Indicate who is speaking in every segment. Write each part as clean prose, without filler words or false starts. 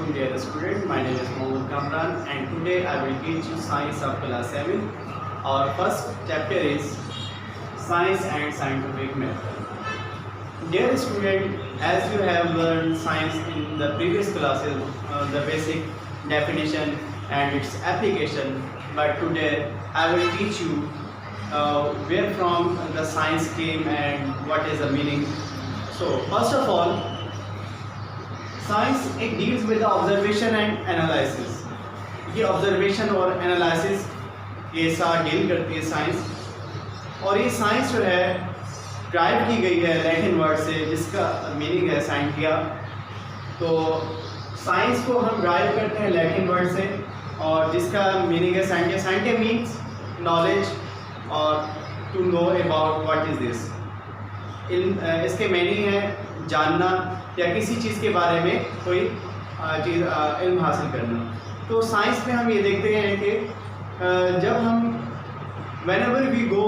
Speaker 1: Assalamualaikum dear student, my name is Mohammad Kamran and today I will teach you science of class 7. Our first chapter is science and scientific method. Dear student, as you have learned science in the previous classes, the basic definition and its application, but today I will teach you where from the science came and what is the meaning. So first of all, science एक deals with observation and analysis. ये observation और analysis के साथ deal करती है science, और ये science जो है ड्राइव की गई है लैटिन वर्ड से जिसका मीनिंग है साइंटिया. तो साइंस को हम ड्राइव करते हैं लैटिन वर्ड से और जिसका मीनिंग है साइंटिया. साइंटिया मीन्स नॉलेज और to know about what is this. इसके मीनिंग है जानना या किसी चीज़ के बारे में कोई चीज़ इल्म हासिल करना. तो साइंस में हम ये देखते हैं कि जब हम whenever we go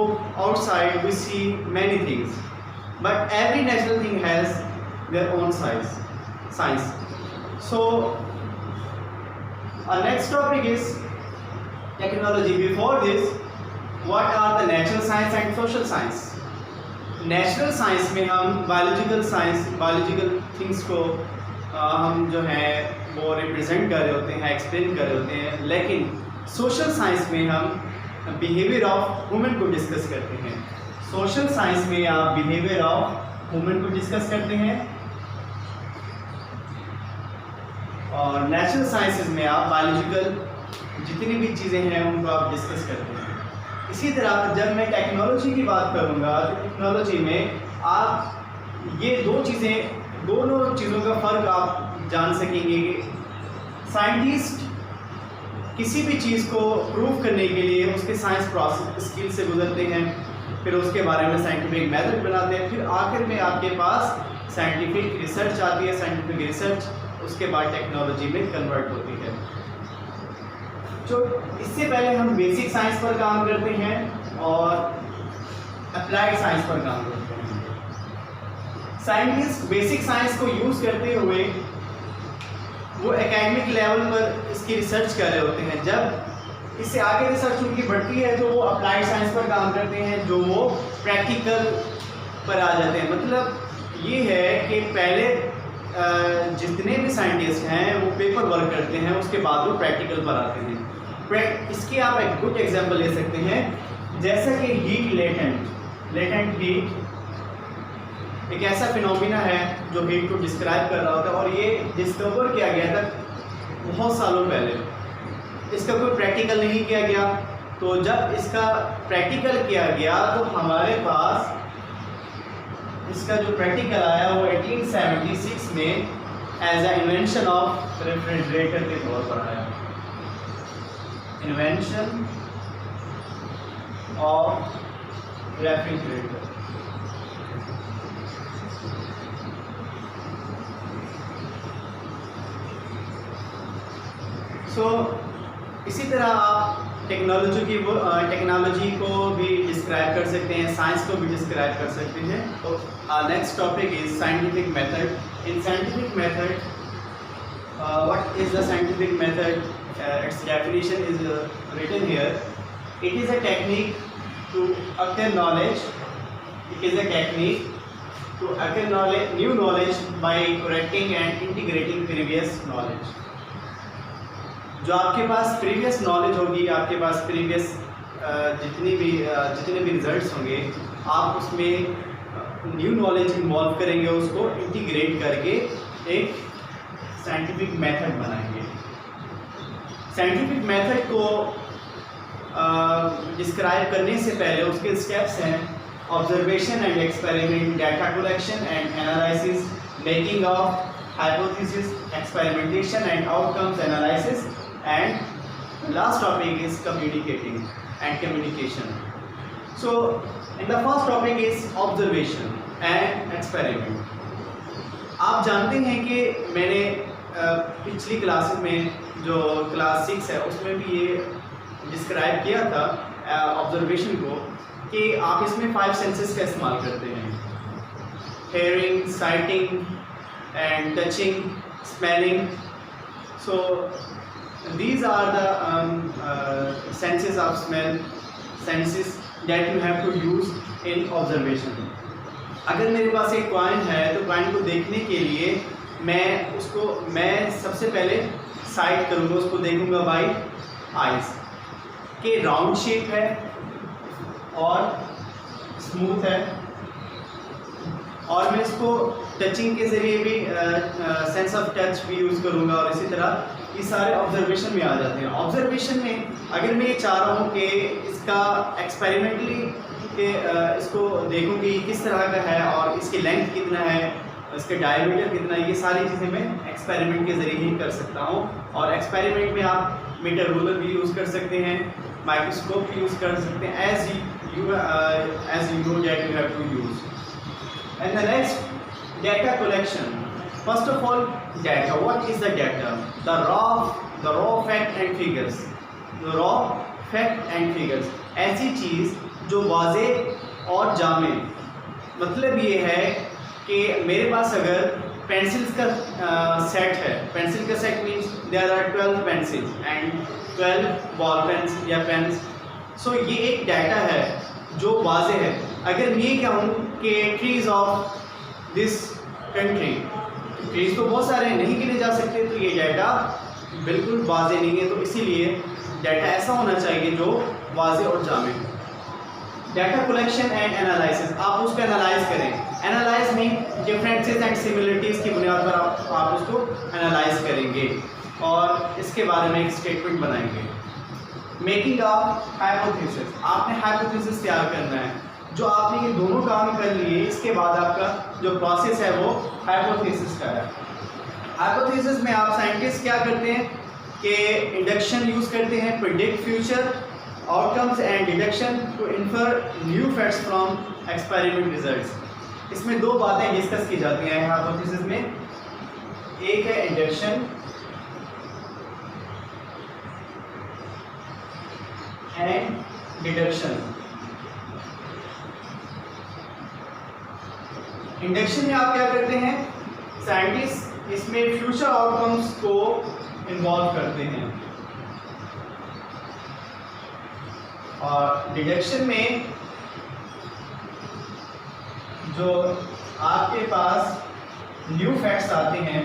Speaker 1: outside we see many things, but every natural thing has their own science. So our next topic is technology. Before this, what are the natural science and social science? Natural science में हम biological things को हम जो है वो represent कर रहे होते हैं, एक्सप्लेन कर रहे होते हैं. लेकिन सोशल साइंस में हम बिहेवियर ऑफ ह्यूमन को डिस्कस करते हैं. सोशल साइंस में आप बिहेवियर ऑफ ह्यूमन को डिस्कस करते हैं और नेचुरल साइंसेज में आप बायोलॉजिकल जितनी भी चीज़ें हैं उनको आप डिस्कस करते हैं. इसी तरह जब मैं टेक्नोलॉजी की बात करूंगा तो टेक्नोलॉजी में आप ये दोनों चीज़ों का फ़र्क आप जान सकेंगे कि साइंटिस्ट किसी भी चीज़ को प्रूव करने के लिए उसके साइंस प्रोसेस स्किल से गुजरते हैं, फिर उसके बारे में साइंटिफिक मेथड बनाते हैं, फिर आखिर में आपके पास साइंटिफिक रिसर्च आती है. साइंटिफिक रिसर्च उसके बाद टेक्नोलॉजी में कन्वर्ट होती है. जो इससे पहले हम बेसिक साइंस पर काम करते हैं और अप्लाइड साइंस पर काम करते हैं. साइंटिस्ट बेसिक साइंस को यूज़ करते हुए वो एकेडमिक लेवल पर इसकी रिसर्च कर रहे होते हैं. जब इससे आगे रिसर्च उनकी बढ़ती है तो वो अप्लाइड साइंस पर काम करते हैं, जो वो प्रैक्टिकल पर आ जाते हैं. मतलब ये है कि पहले जितने भी साइंटिस्ट हैं वो पेपर वर्क करते हैं, उसके बाद वो प्रैक्टिकल पर आते हैं. इसकी आप एक गुड एग्जांपल ले सकते हैं, जैसा कि हीट लेटेंट हीट एक ऐसा फिनोमिना है जो हीट को डिस्क्राइब कर रहा होता है, और ये डिस्कवर किया गया था बहुत सालों पहले. इसका कोई प्रैक्टिकल नहीं किया गया. तो जब इसका प्रैक्टिकल किया गया तो हमारे पास इसका जो प्रैक्टिकल आया वो 1876 में as a invention of refrigerator के तौर पर आया. Invention of refrigerator. सो इसी तरह आप टेक्नोलॉजी को भी डिस्क्राइब कर सकते हैं, साइंस को भी डिस्क्राइब कर सकते हैं. तो next topic is scientific method. In scientific method, what is the scientific method? Its definition is written here. It is a technique to acquire knowledge. It is a technique to acquire new knowledge by correcting and integrating previous knowledge. जो आपके पास previous knowledge होगी, आपके पास previous जितने भी results होंगे, आप उसमें new knowledge involve करेंगे, उसको इंटीग्रेट करके एक साइंटिफिक मेथड बनाएंगे. साइंटिफिक मेथड को डिस्क्राइब करने से पहले उसके स्टेप्स हैं observation and experiment, data collection and analysis, making of hypothesis, experimentation and outcomes analysis, and last topic is communicating and communication. So in the first topic is observation and experiment. आप जानते हैं कि मैंने पिछली classes में जो class 6 है उसमें भी ये डिस्क्राइब किया था ऑब्जर्वेशन को, कि आप इसमें 5 सेंसेस का इस्तेमाल करते हैं. hearing, sighting and touching, smelling So these are the senses of smell, senses that you have to use in observation. अगर मेरे पास एक कॉइन है तो कॉइन को देखने के लिए मैं सबसे पहले साइड करूँगा, उसको देखूँगा बाय आइज के राउंड शेप है और स्मूथ है, और मैं इसको टचिंग के ज़रिए भी सेंस ऑफ टच भी यूज़ करूँगा, और इसी तरह ये सारे ऑब्जर्वेशन में आ जाते हैं। ऑब्जर्वेशन में अगर मैं ये चाह रहा हूँ कि इसका एक्सपेरिमेंटली कि इसको देखूँ कि किस तरह का है और इसकी लेंथ कितना है, इसका डायमीटर कितना है, ये सारी चीज़ें मैं एक्सपेरिमेंट के ज़रिए ही कर सकता हूँ। और एक्सपेरिमेंट में आप मीटर रूलर भी यूज़ कर सकते हैं, माइक्रोस्कोप भी यूज़ कर सकते हैं, as you know that you have to use. And the next, data collection. First of all, data. What is the data? The raw fact and figures. The raw fact and figures. ऐसी चीज़ जो वाज़ेह और जामे, मतलब ये है कि मेरे पास अगर पेंसिल्स का सेट है, पेंसिल का set means there are 12 pencils and 12 ball pens या पेन्स। सो ये एक डाटा है जो वाज़ेह है। अगर मैं ये कहूँ कि trees of this country, trees तो बहुत सारे नहीं गिने जा सकते, तो ये डाटा बिल्कुल वाज़ेह नहीं है। तो इसीलिए डाटा ऐसा होना चाहिए जो वाज़ेह और जामे। डाटा कलेक्शन एंड एनालिसिस, आप उसको एनालाइज करें। Analyse mean differences and similarities की बुनियाद पर आप उसको एनालाइज करेंगे और इसके बारे में एक स्टेटमेंट बनाएंगे। मेकिंग ऑफ हाइपोथेसिस, आपने हाइपोथेसिस तैयार करना है। जो आपने ये दोनों काम कर लिए, इसके बाद आपका जो प्रोसेस है वो हाइपोथेसिस का है। हाइपोथेसिस में आप साइंटिस्ट क्या करते हैं कि इंडक्शन यूज़ करते हैं, predict future outcomes and deduction to infer new facts from experiment results. इसमें दो बातें डिस्कस की जाती हैं हाइपोथेसिस में, एक है इंडक्शन एंड डिडक्शन। इंडक्शन में आप क्या करते हैं, साइंटिस्ट इसमें फ्यूचर आउटकम्स को इन्वॉल्व करते हैं, और डिडक्शन में जो आपके पास न्यू फैक्ट्स आते हैं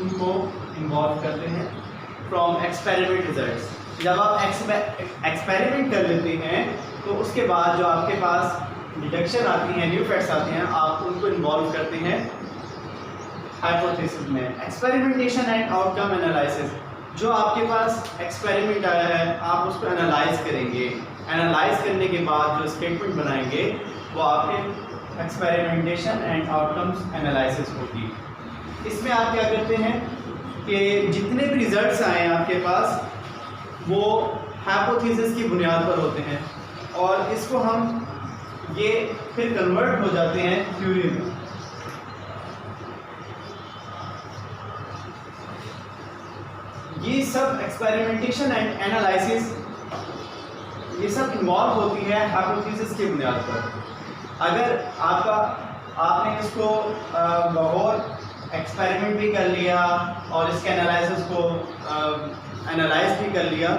Speaker 1: उनको इन्वॉल्व करते हैं फ्रॉम एक्सपेरिमेंट रिजल्ट्स। जब आप एक्सपेरिमेंट कर लेते हैं तो उसके बाद जो आपके पास डिडक्शन आती है, न्यू फैक्ट्स आते हैं, आप उनको इन्वॉल्व करते हैं हाइपोथेसिस में। एक्सपेरिमेंटेशन एंड आउटकम एनालिसिस, जो आपके पास एक्सपेरिमेंट आया है आप उसको एनालाइज करेंगे। एनालाइज करने के बाद जो स्टेटमेंट बनाएंगे वो आपके एक्सपेरिमेंटेशन एंड आउटकम्स एनालिसिस होगी। इसमें आप क्या करते हैं कि जितने भी रिजल्ट्स आए हैं आपके पास वो हाइपोथेसिस की बुनियाद पर होते हैं, और इसको हम ये फिर कन्वर्ट हो जाते हैं थ्योरी में। ये सब एक्सपेरिमेंटेशन एंड एनालिसिस ये सब इन्वॉल्व होती है हाइपोथेसिस की बुनियाद पर। अगर आपने इसको बहुत एक्सपेरिमेंट भी कर लिया और इसके एनालिसिस को एनालाइज भी कर लिया,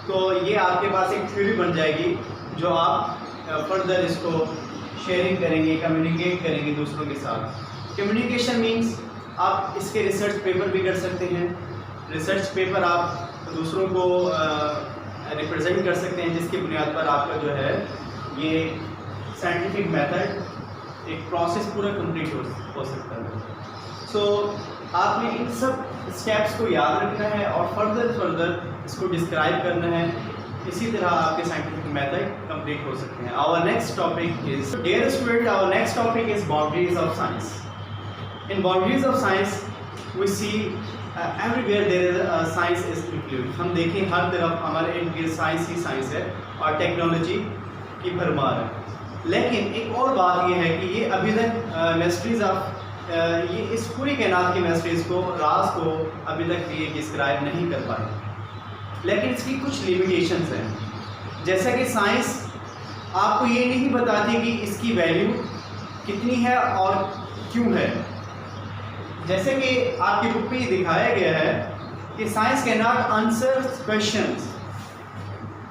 Speaker 1: तो ये आपके पास एक थ्योरी बन जाएगी जो आप फर्दर इसको शेयरिंग करेंगे, कम्युनिकेट करेंगे दूसरों के साथ। कम्युनिकेशन मीन्स आप इसके रिसर्च पेपर भी कर सकते हैं। रिसर्च पेपर आप दूसरों को रिप्रेजेंट कर सकते हैं, जिसकी बुनियाद पर आपका जो है ये साइंटिफिक मेथड एक प्रोसेस पूरा कंप्लीट हो सकता है। सो आपने इन सब स्टेप्स को याद रखना है और फर्दर इसको डिस्क्राइब करना है। इसी तरह आपके साइंटिफिक मेथड कंप्लीट हो सकते हैं। Our next topic is, dear student, our next topic is boundaries of science. In boundaries of science we see everywhere there is science is included. हम देखें हर तरफ हमारे इर्द गिर्द साइंस ही साइंस है और टेक्नोलॉजी की भरमार है। लेकिन एक और बात यह है कि ये अभी तक मिस्ट्रीज ऑफ ये इस पूरी कायनात की मिस्ट्रीज को, राज को अभी तक ये डिस्क्राइब नहीं कर पाए। लेकिन इसकी कुछ लिमिटेशंस हैं, जैसा कि साइंस आपको ये नहीं बताती कि इसकी वैल्यू कितनी है और क्यों है। जैसे कि आपकी बुक पे ये दिखाया गया है, कि science can not answer questions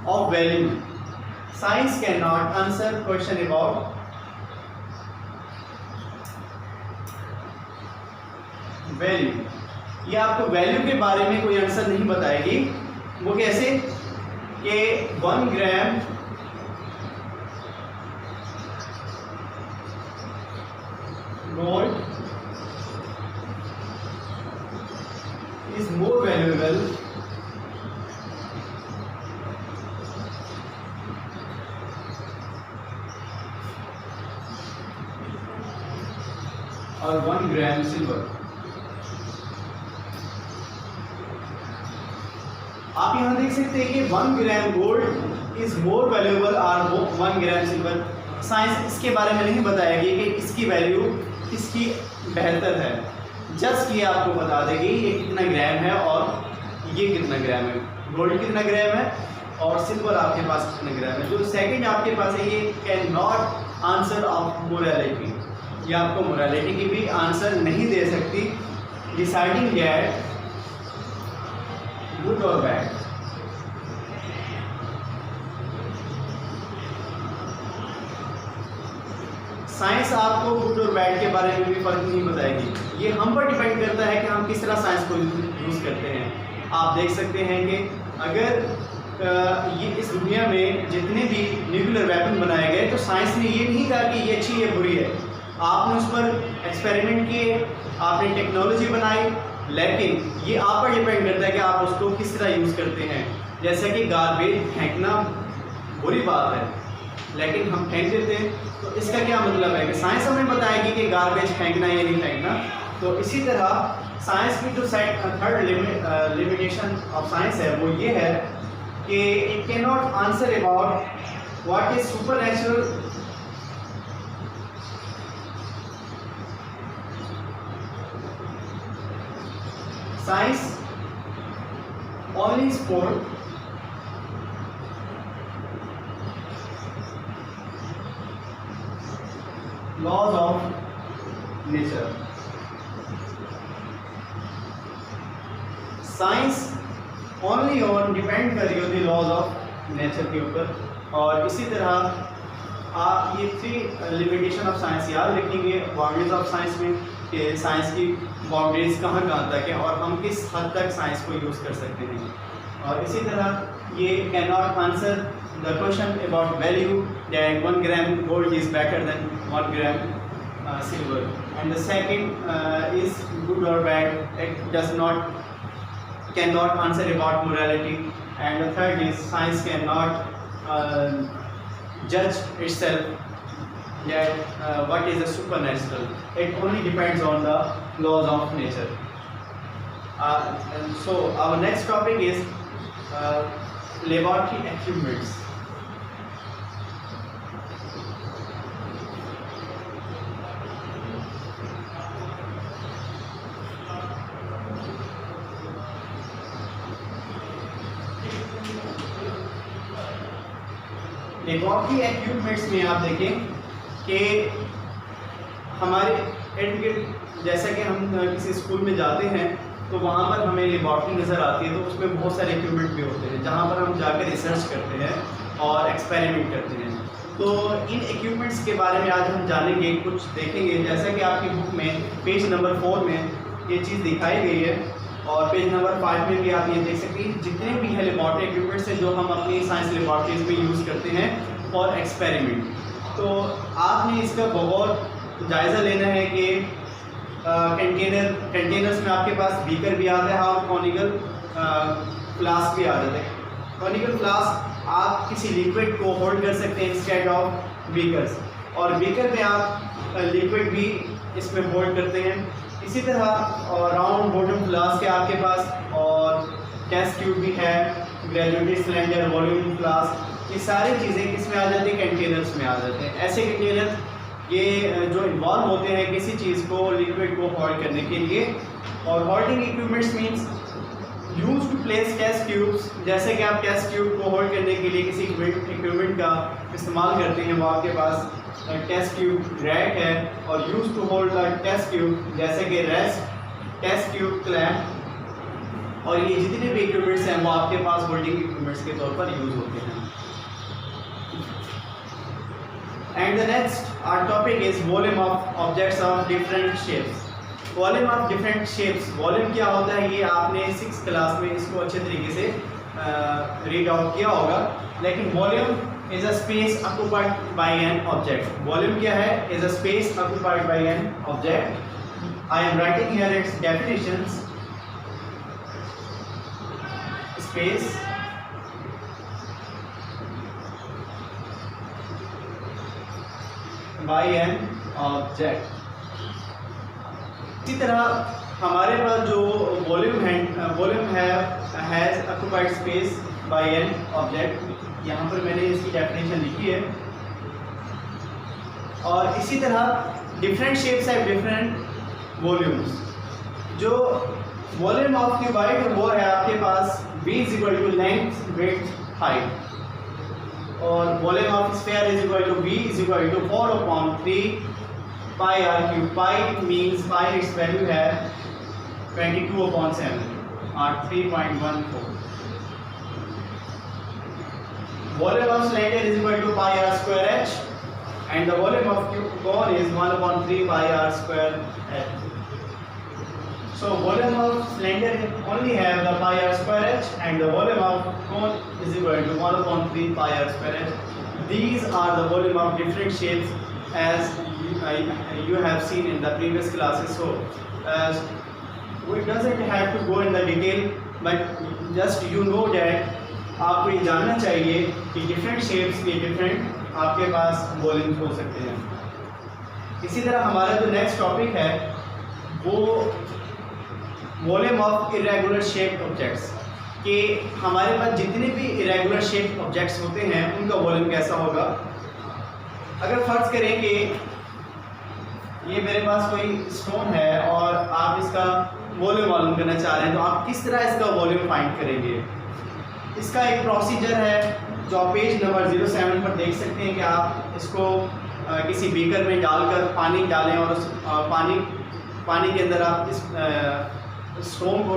Speaker 1: of value. Science can not answer question about value. ये आपको वैल्यू के बारे में कोई आंसर नहीं बताएगी। वो कैसे कि 1 ग्राम gold is more valuable or 1 gram silver। आप यहाँ देख सकते हैं कि 1 gram gold is more valuable और 1 ग्राम सिल्वर। साइंस इसके बारे में नहीं बताएगी कि इसकी वैल्यू किसकी बेहतर है, जस्ट ये आपको बता देगी ये कितना ग्राम है और ये कितना ग्राम है, गोल्ड कितना ग्राम है और सिल्वर आपके पास कितना ग्राम है। जो सेकंड आपके पास है ये can not answer of morality, ये आपको मोरालिटी की भी आंसर नहीं दे सकती। डिसाइडिंग दैट गुड और बैड। साइंस आपको गुड और बैड के बारे में भी फर्क नहीं बताएगी। ये हम पर डिपेंड करता है कि हम किस तरह साइंस को यूज़ करते हैं। आप देख सकते हैं कि अगर ये इस दुनिया में जितने भी न्यूक्लियर वेपन बनाए गए तो साइंस ने ये नहीं कहा कि ये अच्छी है बुरी है। आपने उस पर एक्सपेरिमेंट किए, आपने टेक्नोलॉजी बनाई, लेकिन ये आप पर डिपेंड करता है कि आप उसको किस तरह यूज़ करते हैं। जैसे कि गार्बेज फेंकना बुरी बात है लेकिन हम फेंक देते हैं, तो इसका क्या मतलब है कि साइंस हमें बताएगी कि गार्बेज फेंकना या नहीं फेंकना। तो इसी तरह साइंस की जो थर्ड लिमिटेशन ऑफ साइंस है वो ये है कि it can not answer about what is supernatural science only for laws of nature। Science only on depend कर रही होती लॉज ऑफ नेचर के ऊपर। और इसी तरह आप ये 3 लिमिटेशन ऑफ साइंस याद रखेंगे बाउंड्रीज ऑफ साइंस में कि साइंस की बाउंड्रीज कहाँ तक है और हम किस हद तक साइंस को यूज़ कर सकते हैं। और इसी तरह ये can not answer the question about value that 1 gram gold is better than 1 gram silver, and the second is good or bad, it does not cannot answer about morality, and the third is science cannot judge itself that what is the supernatural, it only depends on the laws of nature। And so our next topic is laboratory equipments। Laboratory equipments में आप देखें कि हमारे advocate जैसा कि हम किसी school में जाते हैं तो वहाँ पर हमें लेबॉर्ट्री नज़र आती है, तो उसमें बहुत सारे इक्विपमेंट भी होते हैं जहाँ पर हम जाकर रिसर्च करते हैं और एक्सपेरिमेंट करते हैं। तो इन इक्विपमेंट्स के बारे में आज हम जानेंगे, कुछ देखेंगे। जैसा कि आपकी बुक में पेज नंबर 4 में ये चीज़ दिखाई गई है और पेज नंबर 5 में भी आप ये देख सकते हैं जितने भी है लेबॉर्ट्री इक्विपमेंट्स हैं जो हम अपनी साइंस लेबॉर्ट्रीज में यूज़ करते हैं और एक्सपेरिमेंट। तो आपने इसका बहुत जायज़ा लेना है कि कंटेनर्स में आपके पास बीकर भी आता है और कॉनिकल फ्लास्क भी आ जाता है। कॉनिकल फ्लास्क आप किसी लिक्विड को होल्ड कर सकते हैं इंस्टेड ऑफ बीकर्स, और बीकर में आप लिक्विड भी इसमें होल्ड करते हैं। इसी तरह राउंड बॉटम फ्लास्क है आपके पास, और टेस्ट ट्यूब भी है, ग्रेजुएटेड सिलेंडर, वॉल्यूम फ्लास्क, ये सारी चीज़ें किस में आ जाती हैं, कंटेनर्स में आ जाते हैं। ऐसे कंटेनर ये जो इन्वॉल्व होते हैं किसी चीज़ को, लिक्विड को होल्ड करने के लिए। और holding equipments means use to place test tubes, जैसे कि आप टेस्ट ट्यूब को होल्ड करने के लिए किसी इक्विपमेंट का इस्तेमाल करते हैं, वो आपके पास टेस्ट ट्यूब रैक है, और use to hold the test tube जैसे कि रेस्ट, टेस्ट ट्यूब क्लैंप, और ये जितने भी इक्विपमेंट्स हैं वो आपके पास होल्डिंग इक्विपमेंट्स के तौर पर यूज़ होते हैं। And the next our topic is volume of objects of different shapes. Volume of different shapes, volume क्या होता है ये आपने 6th क्लास में इसको अच्छे तरीके से रीड आउट किया होगा। लेकिन volume is a space occupied by an object. Volume क्या है? Is a space occupied by an object. I am writing here its definitions. Space by an object. इसी तरह हमारे पास जो वॉल्यूम है has occupied space by an object. यहाँ पर मैंने इसकी डेफिनेशन लिखी है। और इसी तरह different shapes have different volumes. जो वॉल्यूम ऑफ क्यूबॉइड वो है आपके पास v is equal to length, width, height. और volume of sphere is equal to v is equal to 4/3 pi r cube. Pi means pi its value है 22/7 or 3.14। Volume of cylinder is equal to pi r square h and the volume of cone is 1/3 pi r square h. So volume of cylinder only have the pi r square h and the volume of cone is equal to 1/3 pi r square h. These are the volume of different shapes as you have seen in the previous classes. So we doesn't have to go in the detail, but just you know that आपको ये जानना चाहिए कि different shapes के different आपके पास volumes हो सकते हैं। इसी तरह हमारा जो नेक्स्ट टॉपिक है वो volume of irregular shaped objects. कि हमारे पास जितने भी इरेगुलर शेप्ड ऑब्जेक्ट्स होते हैं उनका वॉल्यूम कैसा होगा। अगर फर्ज करें कि ये मेरे पास कोई स्टोन है और आप इसका वॉल्यूम मालूम करना चाह रहे हैं, तो आप किस तरह इसका वॉल्यूम फाइंड करेंगे। इसका एक प्रोसीजर है जो आप पेज नंबर 07 पर देख सकते हैं कि आप इसको किसी बीकर में डालकर पानी डालें और उस पानी के अंदर आप इस स्टोन को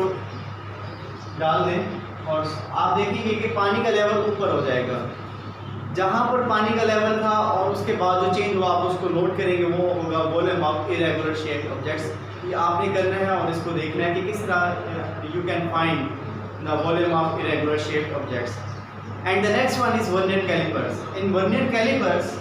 Speaker 1: डाल दें और आप देखेंगे कि पानी का लेवल ऊपर हो जाएगा। जहाँ पर पानी का लेवल था और उसके बाद जो चेंज हुआ आप उसको नोट करेंगे, वो होगा volume of irregular shaped objects. ये आपने करना है और इसको देखना है कि किस तरह you can find the volume of irregular shaped objects. And the next one is vernier callipers. In vernier callipers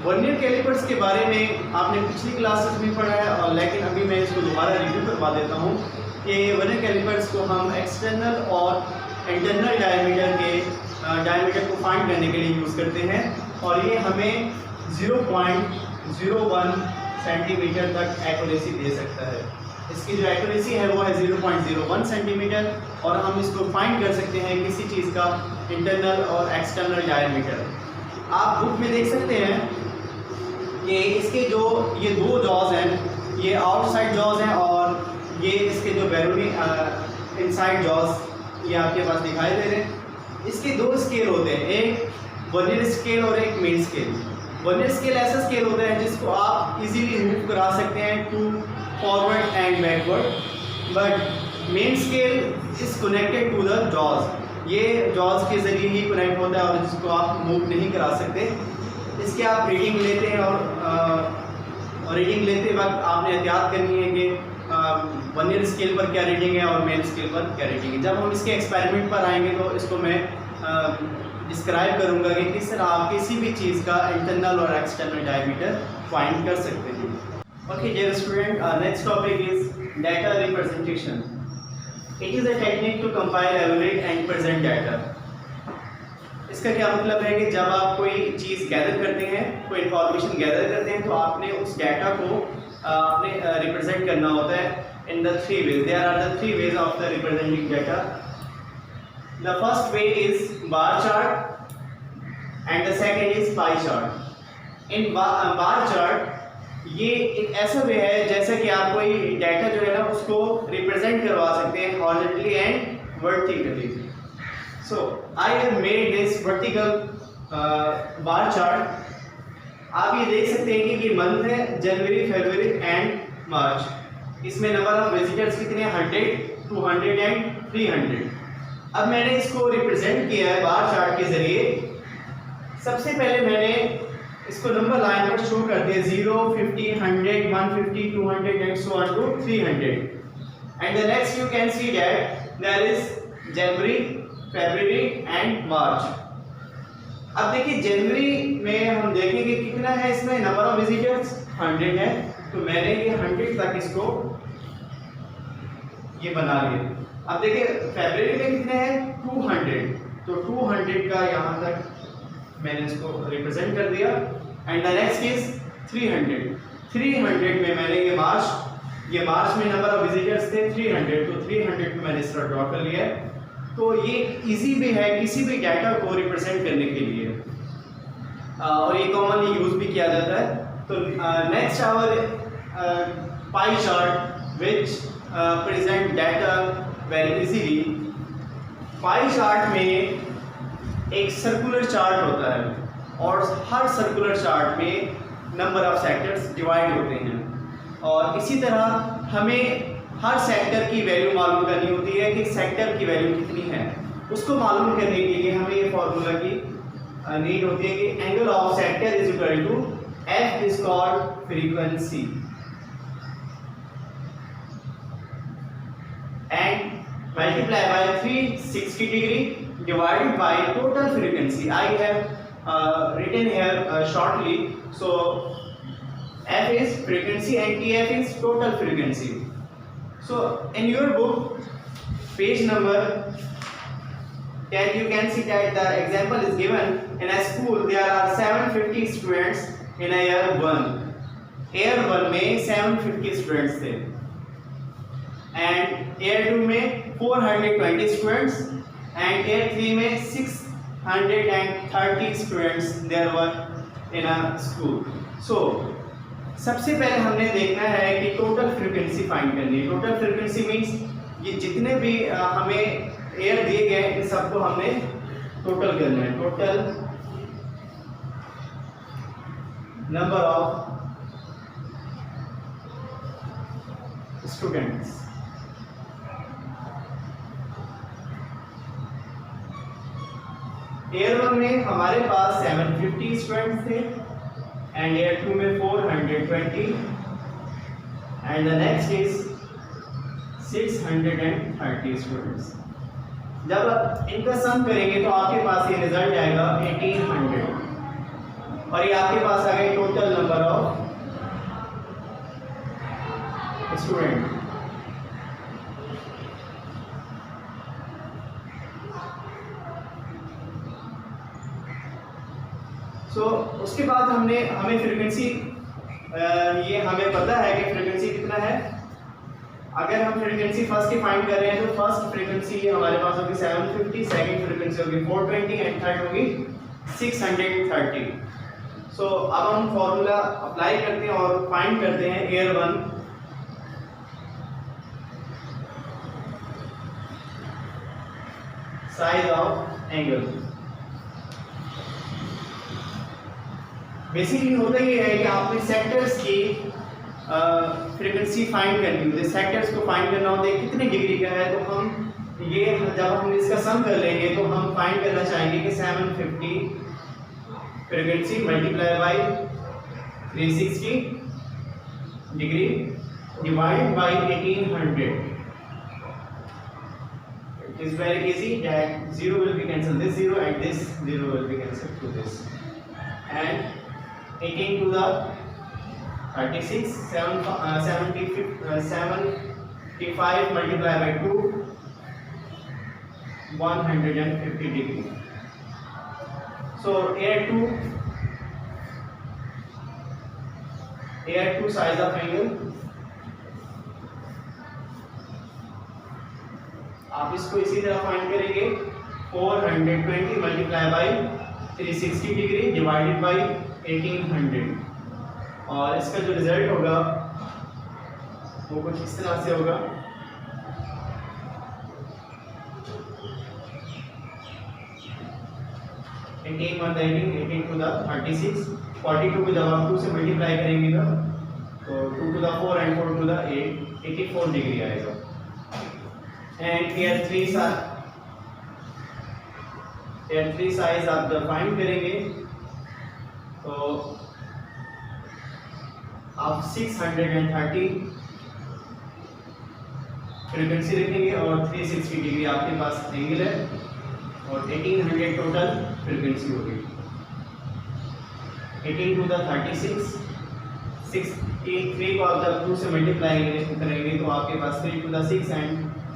Speaker 1: vernier callipers के बारे में आपने पिछली क्लासेस में पढ़ा है, और लेकिन अभी मैं इसको दोबारा रिव्यू करवा देता हूँ कि वर्नियर कैलिपर्स को हम एक्सटर्नल और इंटरनल डायमीटर को फाइंड करने के लिए यूज़ करते हैं। और ये हमें 0.01 सेंटीमीटर तक एक्यूरेसी दे सकता है। इसकी जो एक्यूरेसी है वो है 0.01 सेंटीमीटर, और हम इसको फाइंड कर सकते हैं किसी चीज़ का इंटरनल और एक्सटर्नल डायमीटर। आप बुक में देख सकते हैं कि इसके जो ये दो जॉज हैं, ये आउटसाइड जॉज हैं और ये इसके जो बैरूनी इनसाइड जॉज ये आपके पास दिखाई दे रहे हैं। इसके दो स्केल होते हैं, एक वर्नियर स्केल और एक मेन स्केल। वर्नियर स्केल ऐसा स्केल होता है जिसको आप इजीली मूव करा सकते हैं to forward and backward, but main scale is connected to the jaws. ये जॉज के ज़रिए ही कनेक्ट होता है और जिसको आप मूव नहीं करा सकते। इसके आप रीडिंग लेते हैं और रीडिंग लेते वक्त आपने एहतियात करनी है कि वर्नियर स्केल पर क्या रीडिंग है और मेन स्केल पर क्या रीडिंग है। जब हम इसके एक्सपेरिमेंट पर आएंगे तो इसको मैं डिस्क्राइब करूँगा कि किस तरह आप किसी भी चीज़ का इंटरनल और एक्सटर्नल डायमीटर फाइंड कर सकते हैं। Okay dear student, next topic is data representation. It is a technique to compile, evaluate and present data. इसका क्या मतलब है कि जब आप कोई चीज़ गैदर करते हैं, कोई इंफॉर्मेशन गैदर करते हैं, तो आपने उस डाटा को आपने रिप्रेजेंट करना होता है in the 3 ways. There are the 3 ways of the representing data. The first way is bar chart and the second is pie chart. In bar chart ये एक ऐसा वे है जैसे कि आप कोई डाटा जो है ना उसको रिप्रेजेंट करवा सकते हैं horizontally and vertically. So I have made this vertical bar chart, आप ये देख सकते हैं कि ये मंथ है जनवरी, फरवरी एंड मार्च। इसमें नंबर ऑफ विजिटर्स कितने हैं? 100, 200 एंड 300। अब मैंने इसको रिप्रेजेंट किया है बार चार्ट के जरिए। सबसे पहले मैंने इसको नंबर लाइन पर शो कर दिया 0, 50, 100, 150, 200 and so on to 300. And the next you can see that there is January, February and March. अब देखिए जनवरी में हम देखेंगे कितना है इसमें नंबर ऑफ विजिटर्स 100 है, तो मैंने ये 100 तक इसको ये बना लिया। अब देखिए फरवरी में कितने हैं 200, तो 200 का यहाँ तक मैंने इसको रिप्रेजेंट कर दिया। एंड द नेक्स्ट इज 300 में मैंने ये मार्च में नंबर ऑफ विजिटर्स थे 300, तो 300 में मैंने इस तरह ड्रॉ कर लिया है। तो ये इजी भी है किसी भी डाटा को रिप्रेजेंट करने के लिए, और ये कॉमनली यूज भी किया जाता है। तो next our pie chart which present data very easily. Pie chart में एक सर्कुलर चार्ट होता है और हर सर्कुलर चार्ट में नंबर ऑफ सेक्टर्स डिवाइड होते हैं, और इसी तरह हमें हर सेक्टर की वैल्यू मालूम करनी होती है कि सेक्टर की वैल्यू कितनी है। उसको मालूम करने के लिए हमें ये फॉर्मूला की नीड होती है कि angle of sector is equal to f is called frequency and multiply by 360 degree divided by total frequency. I have written here shortly, so f is frequency and tf is total frequency. So in your book page number 10 you can see that the example is given. In a school there are 750 students in a year 1. year 1 में 750 students थे and year 2 में 420 students and year 3 में 630 students there were in a school. So सबसे पहले हमने देखना है कि टोटल फ्रीक्वेंसी फाइंड करनी है। टोटल फ्रीक्वेंसी मींस ये जितने भी हमें एयर दिए गए इन सबको हमने टोटल करना है। Total number of students. Air 1 में हमारे पास 750 स्टूडेंट्स थे and year 2 में 420 and the next is 630 students। जब आप इनका सम करेंगे तो आपके पास ये रिजल्ट आएगा 1800, और ये आपके पास आ गए टोटल नंबर ऑफ स्टूडेंट। सो उसके बाद हमें फ्रीक्वेंसी ये हमें पता है कि फ्रीक्वेंसी कितना है। अगर हम फ्रीक्वेंसी फर्स्ट की फाइंड कर रहे हैं तो फर्स्ट फ्रीक्वेंसी ये हमारे पास होगी 750, सेकंड फ्रीक्वेंसी होगी 420 एंड थर्ड होगी 630। सो अब हम फॉर्मूला अप्लाई करते हैं और फाइंड करते हैं air 1 size of angle. Basically होता ये है कि आपने सेक्टर्स की फ्रीक्वेंसी फाइंड करनी होती है। सेक्टर्स को फाइंड करना होता है कितने डिग्री का है, तो हम ये जब हम इसका सम कर लेंगे तो हम फाइंड करना चाहेंगे कि 750 frequency multiply by 360 degree divide by 1800। It is very easy that 0 will be cancelled, this 0 and this 0 will be cancelled to this, and 18 to the 36, 75 multiplied by 2, 150 degree. So air 2 size of angle, आप इसको इसी तरह find करेंगे 420 multiply by 360 degree divided by 1800, और इसका जो result होगा वो कुछ इस तरह से होगा। 18 1 the 18, 18 to the 36, 42 को जब आप 2 से मल्टीप्लाई करेंगे तो 2 to the 4 and 4 to the 8, 84 degree आएगा। एंड here 3 साइज आप जब फाइंड करेंगे तो आप 630 फ्रीक्वेंसी रखेंगे और 360 डिग्री आपके पास एंगल है और 1800 टोटल फ्रीक्वेंसी होगी। 18 टू द 36, 63 को आप जब 2 से मल्टीप्लाई करेंगे तो आपके पास 3 to the 6 and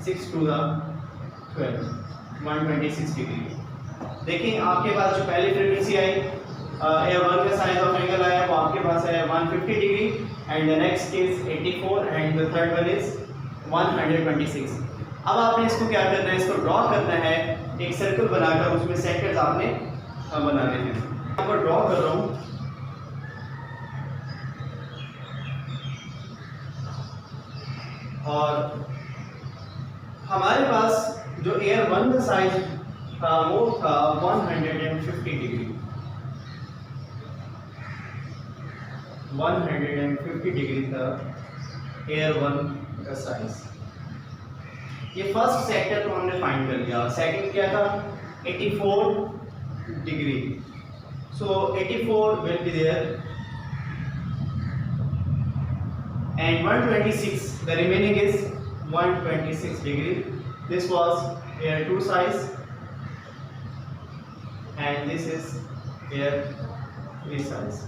Speaker 1: 6 to the 12, 126 degree. देखिए आपके पास जो पहली फ्रीक्वेंसी आई A1 का साइज ऑफ एंगल आया वो आपके पास है 150 degree and the next is 84 and the third one is 126। अब आपने इसको क्या करना है, इसको ड्रॉ करना है, एक सर्कल बनाकर उसमें सेक्टर्स आपने बनाने हैं। यहाँ पर ड्रॉ कर रहा हूँ और हमारे पास जो एयर 1 का साइज था वो था 150 डिग्री, 150 डिग्री था एयर 1 का साइज। ये फर्स्ट सेक्टर तो हमने फाइंड कर लिया। सेकंड क्या था 84 degree, so 84 will be there and 126, the remaining is 126 degree. This was air 2 size and this is air 3 size.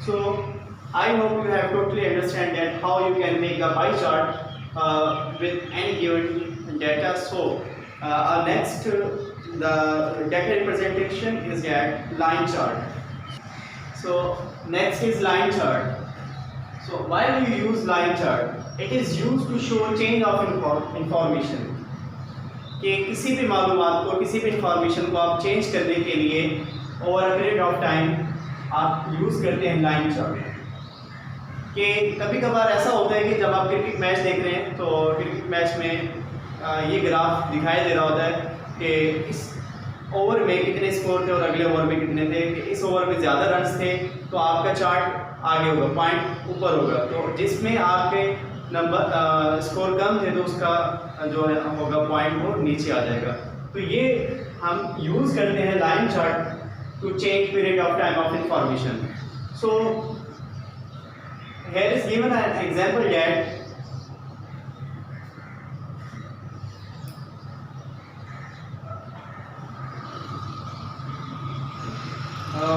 Speaker 1: So I hope you have totally understand that how you can make the pie chart with any given data. So our next the data representation is that line chart. So next is line chart. So why do you use line chart? It is used to show change of information. कि किसी भी मालूमात को, किसी भी information को आप change करने के लिए over a period of time आप यूज़ करते हैं लाइन चार्ट। कि कभी कभार ऐसा होता है कि जब आप क्रिकेट मैच देख रहे हैं तो क्रिकेट मैच में ये ग्राफ दिखाई दे रहा होता है कि इस ओवर में कितने स्कोर थे और अगले ओवर में कितने थे, कि इस ओवर में ज़्यादा रन्स थे तो आपका चार्ट आगे होगा, पॉइंट ऊपर होगा, तो जिसमें आपके नंबर स्कोर कम थे तो उसका जो है होगा पॉइंट वो नीचे आ जाएगा। तो ये हम यूज़ करते हैं line chart to change period of time of information. So here is given an example that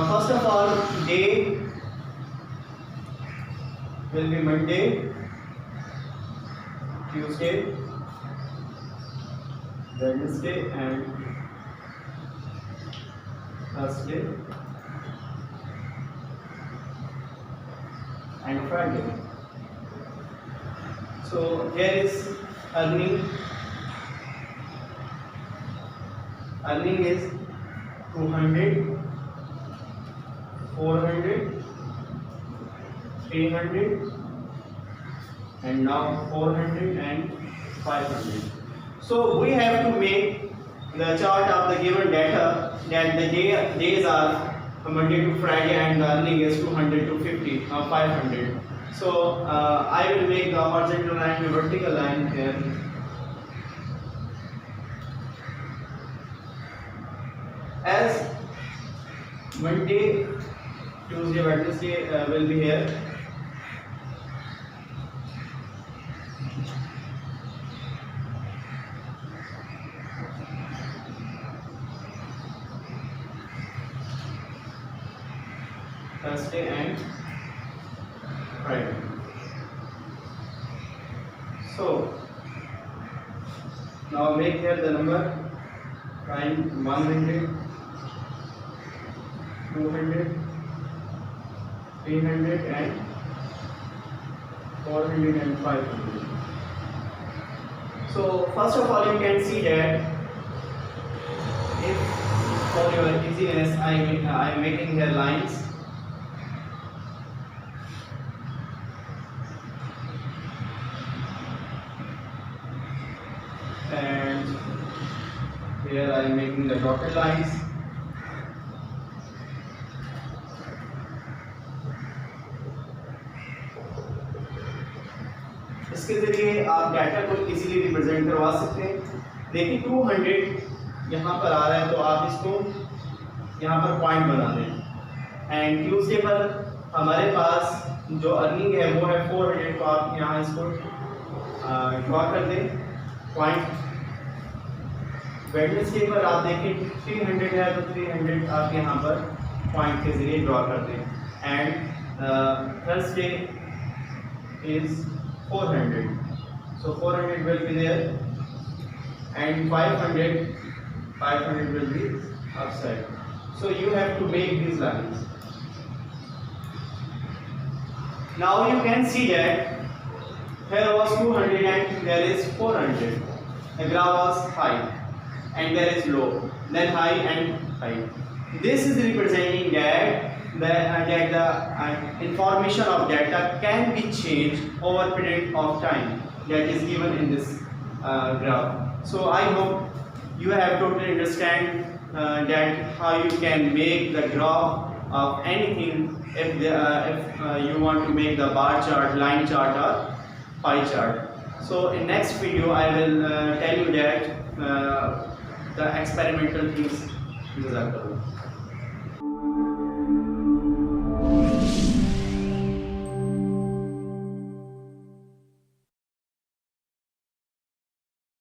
Speaker 1: first of all day will be Monday, Tuesday, Wednesday and Thursday and Friday. So here is earning is 200, 400, 300 and now 400 and 500. So we have to make the chart of the given data that the days are Monday to Friday and the earning is 200 to 50, 500. So I will make the horizontal line, the vertical line here. As Monday, Tuesday, Wednesday will be here. Thursday and Friday. So now make here the number find 100, 200, 300 and 400 and 500. So first of all you can see that if for your easiness I am making here lines. And here I am making the dotted lines. इसके ज़रिए आप data को easily represent करवा सकते हैं। देखिए 200 यहाँ पर आ रहा है, तो आप इसको यहाँ पर पॉइंट बना दें। एंड ट्यूसडे पर हमारे पास जो अर्निंग है वो है 400, तो आप यहाँ इसको ड्रॉ कर दें पॉइंट। वेडनेसडे पर आप देखें 300 है, तो 300 आप यहाँ पर पॉइंट के ज़रिए ड्रॉ कर दें। And Thursday is 400, so 400 will be there, and 500 will be upside. So you have to make these lines. Now you can see that here was 200 and there is 400. The graph was high and there is low, then high and high. This is representing that the information of data can be changed over a period of time that is given in this graph. So I hope you have totally understand that how you can make the graph of anything if you want to make the bar chart, line chart or pie chart. So in next video I will tell you that the experimental things.